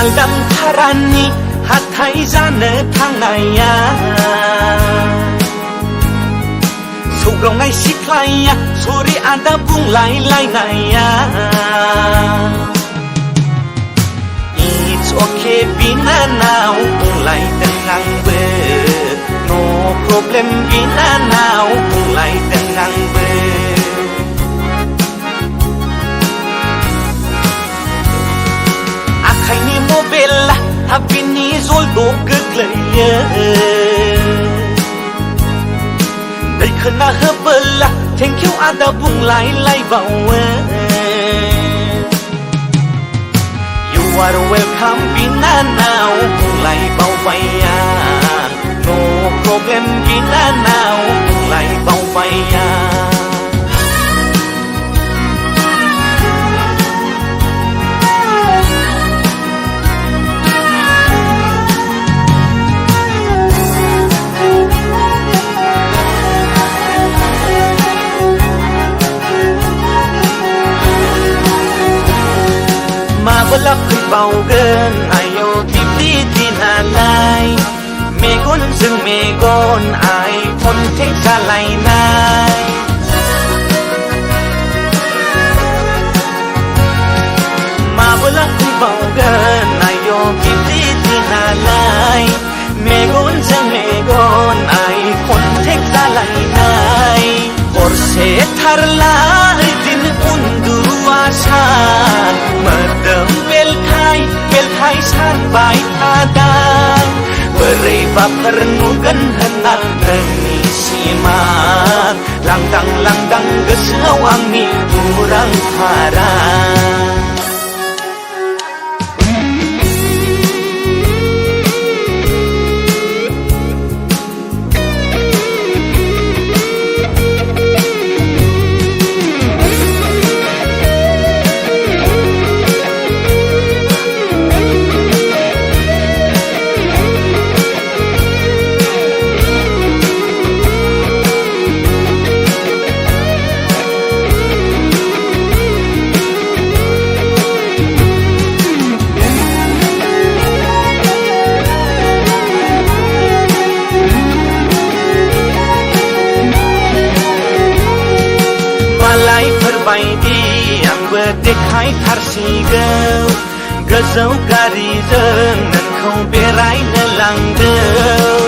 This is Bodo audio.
लांदां थारानि हाथाय जानो थांनाया सौग्रावनाय सिख्लाया सरि आदा बुंलायलायनाया It's okay बिनानाव बुंलायदों आंबो No problem बिनानाव बुंलायदों आंबो आखाइनि मबाइला हाबिनि जलदब गोग्लैयो दैखोना होबोला थेंक इउ आदा बुंलायलायबावो You are welcome बिनानाव बुंलायबावबाय आं No problem बिनानाव बुंलायबावबाय आं माब्ला फैबावगोन आयौ बिब्दि दिनालाय मेगनजों मेगन आइ कन्टेक्ट जालायनाय माब्ला फैबावगोन आयौ बिब्दि दिनालाय मेगनजों मेगन आइ कन्टेक्ट जालायनाय हरसे थारला दिन उन्दुवा सान मोदोम बेलथाय सानबाय थादां बोरैबाफोर नुगोन होनना नोंनि सिमां लांदां लांदां गोसोआव आंनि उरां फारां बायदि आंबो देखायथारसिगौ गोजौ गारिजों नोंखौ बेरायनो लांगौ